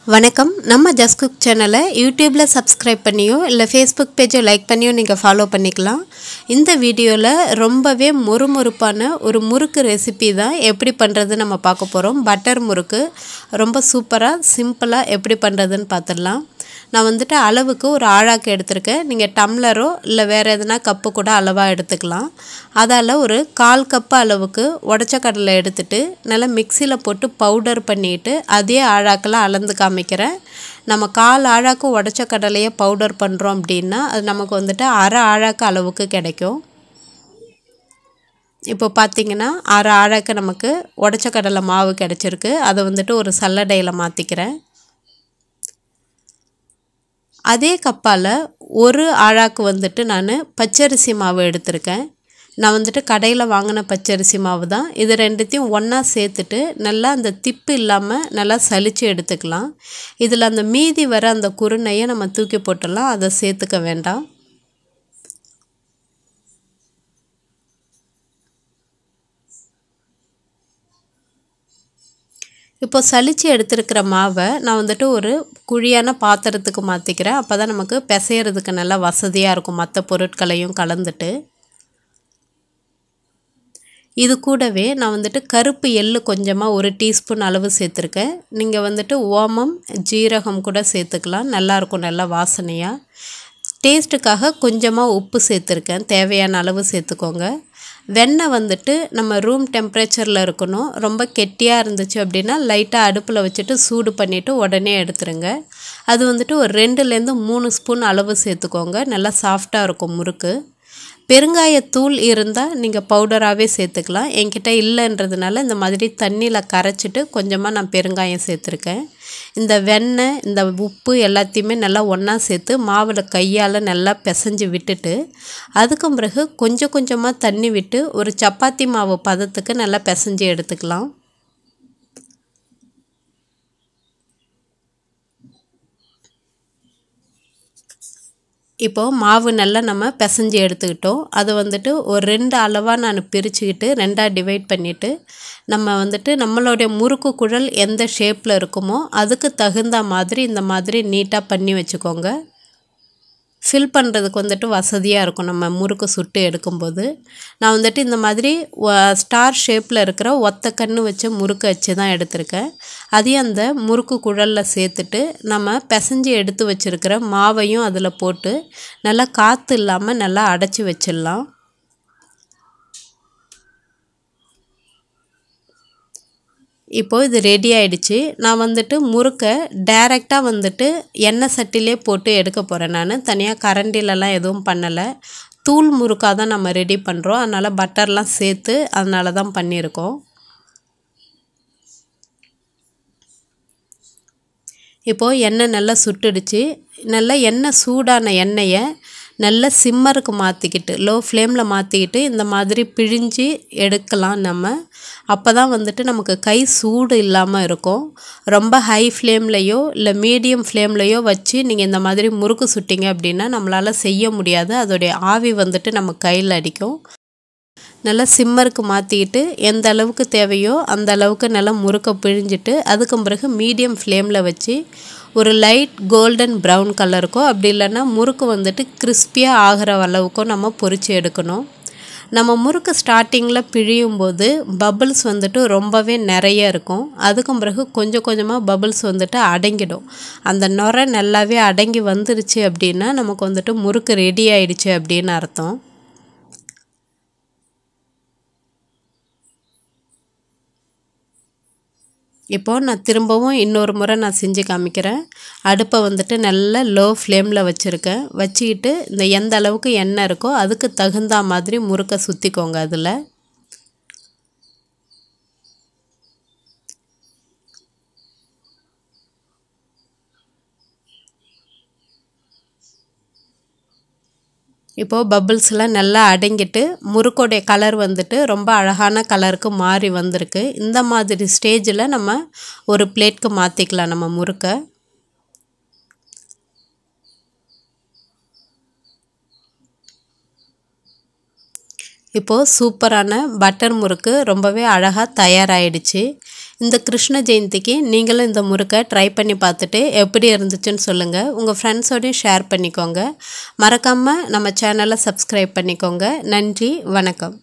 வணக்கம். நம்ம just cook சேனலை யூடியூப்ல சப்ஸ்கிரைப் பண்ணியோ இல்லை ஃபேஸ்புக் பேஜை லைக் பண்ணியோ நீங்கள் ஃபாலோ பண்ணிக்கலாம். இந்த வீடியோவில் ரொம்பவே மொறுமொறுப்பான ஒரு முறுக்கு ரெசிபி தான் எப்படி பண்ணுறது நம்ம பார்க்க போகிறோம். பட்டர் முறுக்கு ரொம்ப சூப்பராக சிம்பிளாக எப்படி பண்ணுறதுன்னு பார்த்துடலாம். நான் வந்துட்டு அளவுக்கு ஒரு ஆழாக்கு எடுத்திருக்கேன். நீங்கள் டம்ளரோ இல்லை வேறு எதுனா கப்பு கூட அளவாக எடுத்துக்கலாம். அதால் ஒரு 1/4 கப்பு அளவுக்கு உடச்ச கடலை எடுத்துகிட்டு நல்லா மிக்சியில் போட்டு பவுடர் பண்ணிவிட்டு அதே ஆழாக்கில் அளந்து காமிக்கிறேன். நம்ம 1/4 ஆழாக்கு உடச்ச கடலையை பவுடர் பண்ணுறோம் அப்படின்னா அது நமக்கு வந்துட்டு 1/2 ஆழாக்கு அளவுக்கு கிடைக்கும். இப்போ பார்த்திங்கன்னா 1/2 ஆழாக்கு நமக்கு உடச்ச கடலை மாவு கிடச்சிருக்கு. அதை வந்துட்டு ஒரு சல்லடையில் மாற்றிக்கிறேன். அதே கப்பால் ஒரு ஆழாக்கு வந்துட்டு நான் பச்சரிசி மாவு எடுத்திருக்கேன். நான் வந்துட்டு கடையில் வாங்கின பச்சரிசி மாவு தான். இது ரெண்டுத்தையும் ஒன்றா சேர்த்துட்டு நல்லா அந்த திப்பு இல்லாமல் நல்லா சலித்து எடுத்துக்கலாம். இதில் அந்த மீதி வர அந்த குருணையை நம்ம தூக்கி போட்டுடலாம். அதை சேர்த்துக்க வேண்டாம். இப்போ சலித்து எடுத்துருக்கிற மாவை நான் வந்துட்டு ஒரு குழியான பாத்திரத்துக்கு மாற்றிக்கிறேன். அப்போ தான் நமக்கு பிசைகிறதுக்கு நல்லா வசதியாக இருக்கும் மற்ற பொருட்களையும் கலந்துட்டு. இது கூடவே நான் வந்துட்டு கருப்பு எள்ளு கொஞ்சமாக 1 டீஸ்பூன் அளவு சேர்த்துருக்கேன். நீங்கள் வந்துட்டு ஓமம் ஜீரகம் கூட சேர்த்துக்கலாம். நல்லாயிருக்கும், நல்லா வாசனையாக. டேஸ்ட்டுக்காக கொஞ்சமாக உப்பு சேர்த்துருக்கேன். தேவையான அளவு சேர்த்துக்கோங்க. வெண்ணெய் வந்துட்டு நம்ம ரூம் டெம்பரேச்சரில் இருக்கணும். ரொம்ப கெட்டியாக இருந்துச்சு அப்படின்னா லைட்டாக அடுப்பில் வச்சுட்டு சூடு பண்ணிவிட்டு உடனே எடுத்துருங்க. அது வந்துட்டு ஒரு 2லேருந்து 3 ஸ்பூன் அளவு சேர்த்துக்கோங்க. நல்லா சாஃப்டாக இருக்கும் முறுக்கு. பெருங்காயத்தூள் இருந்தால் நீங்கள் பவுடராகவே சேர்த்துக்கலாம். என்கிட்ட இல்லைன்றதுனால இந்த மாதிரி தண்ணியில் கரைச்சிட்டு கொஞ்சமாக நான் பெருங்காயம் சேர்த்துருக்கேன். இந்த வெண்ணெய் இந்த உப்பு எல்லாத்தையுமே நல்லா ஒன்றா சேர்த்து மாவில் கையால் நல்லா பிசைஞ்சு விட்டுட்டு அதுக்கு பிறகு கொஞ்சம் கொஞ்சமாக தண்ணி விட்டு ஒரு சப்பாத்தி மாவு பதத்துக்கு நல்லா பிசைஞ்சு எடுத்துக்கலாம். இப்போது மாவு நல்லா நம்ம பிசைஞ்சு எடுத்துக்கிட்டோம். அதை வந்துட்டு ஒரு 2 அளவாக நான் பிரிச்சுக்கிட்டு 2ஆக டிவைட் பண்ணிவிட்டு நம்ம வந்துட்டு நம்மளுடைய முறுக்கு குழல் எந்த ஷேப்பில் இருக்குமோ அதுக்கு தகுந்த மாதிரி இந்த மாதிரி நீட்டாக பண்ணி வச்சுக்கோங்க. ஃபில் பண்ணுறதுக்கு வந்துட்டு வசதியாக இருக்கும் நம்ம முறுக்கு சுட்டு எடுக்கும்போது. நான் வந்துட்டு இந்த மாதிரி ஸ்டார் ஷேப்பில் இருக்கிற ஒத்த கன்று வச்ச முறுக்கு வச்சு தான் எடுத்திருக்கேன். அதையும் அந்த முறுக்கு குழலில் சேர்த்துட்டு நம்ம பிசைஞ்சு எடுத்து வச்சுருக்கிற மாவையும் அதில் போட்டு நல்லா காற்று இல்லாமல் நல்லா அடைச்சி வச்சிடலாம். இப்போது இது ரெடி ஆகிடுச்சு. நான் வந்துட்டு முறுக்கை டைரெக்டாக வந்துட்டு எண்ணெய் சட்டிலே போட்டு எடுக்க போகிறேன். நான் தனியாக கரண்டிலலாம் எதுவும் பண்ணலை. தூள் முறுக்காக தான் நம்ம ரெடி பண்ணுறோம். அதனால் பட்டர்லாம் சேர்த்து அதனால தான் பண்ணியிருக்கோம். இப்போது எண்ணெய் நல்லா சுட்டுடுச்சு. நல்லா எண்ணெய் சூடான எண்ணெயை நல்லா சிம்மருக்கு மாற்றிக்கிட்டு லோ ஃப்ளேமில் மாற்றிக்கிட்டு இந்த மாதிரி பிழிஞ்சு எடுக்கலாம் நம்ம. அப்போ தான் வந்துட்டு நமக்கு கை சூடு இல்லாமல் இருக்கும். ரொம்ப ஹை ஃப்ளேம்லேயோ இல்லை மீடியம் ஃப்ளேம்லேயோ வச்சு நீங்கள் இந்த மாதிரி முறுக்கு சுட்டிங்க அப்படின்னா நம்மளால் செய்ய முடியாது. அதோடைய ஆவி வந்துட்டு நம்ம கையில் அடிக்கும். நல்லா சிம்மருக்கு மாற்றிக்கிட்டு எந்த அளவுக்கு தேவையோ அந்த அளவுக்கு நல்லா முறுக்கை பிழிஞ்சிட்டு அதுக்கு பிறகு மீடியம் ஃப்ளேமில் வச்சு ஒரு லைட் கோல்டன் ப்ரௌன் கலருக்கோ அப்படி இல்லைன்னா முறுக்கு வந்துட்டு கிறிஸ்பியாக ஆகிற அளவுக்கோ நம்ம பொரித்து எடுக்கணும். நம்ம முறுக்கு ஸ்டார்டிங்கில் பிழியும் போது பபிள்ஸ் வந்துட்டு ரொம்பவே நிறைய இருக்கும். அதுக்கும் பிறகு கொஞ்சம் கொஞ்சமாக பபிள்ஸ் வந்துட்டு அடங்கிடும். அந்த நுரை நல்லாவே அடங்கி வந்துருச்சு அப்படின்னா நமக்கு வந்துட்டு முறுக்கு ரெடி ஆயிடுச்சு அப்படின்னு அர்த்தம். இப்போது நான் திரும்பவும் இன்னொரு முறை நான் செஞ்சு காமிக்கிறேன். அடுப்பை வந்துட்டு நல்லா லோ ஃப்ளேமில் வச்சுருக்கேன். வச்சுக்கிட்டு இந்த எந்த அளவுக்கு எண்ணெய் இருக்கோ அதுக்கு தகுந்த மாதிரி முறுக்கை சுற்றிக்கோங்க. அதில் இப்போது பபிள்ஸ்லாம் நல்லா அடங்கிட்டு முறுக்கோடைய கலர் வந்துட்டு ரொம்ப அழகான கலருக்கு மாறி வந்திருக்கு. இந்த மாதிரி ஸ்டேஜில் நம்ம ஒரு பிளேட்க்கு மாற்றிக்கலாம் நம்ம முறுக்கை. இப்போது சூப்பரான பட்டர் முறுக்கு ரொம்பவே அழகாக தயாராகிடுச்சு. இந்த கிருஷ்ண ஜெயந்திக்கு நீங்களும் இந்த முறுக்கை ட்ரை பண்ணி பார்த்துட்டு எப்படி இருந்துச்சுன்னு சொல்லுங்கள். உங்கள் ஃப்ரெண்ட்ஸோடையும் ஷேர் பண்ணிக்கோங்க. மறக்காமல் நம்ம சேனலை சப்ஸ்கிரைப் பண்ணிக்கோங்க. நன்றி, வணக்கம்.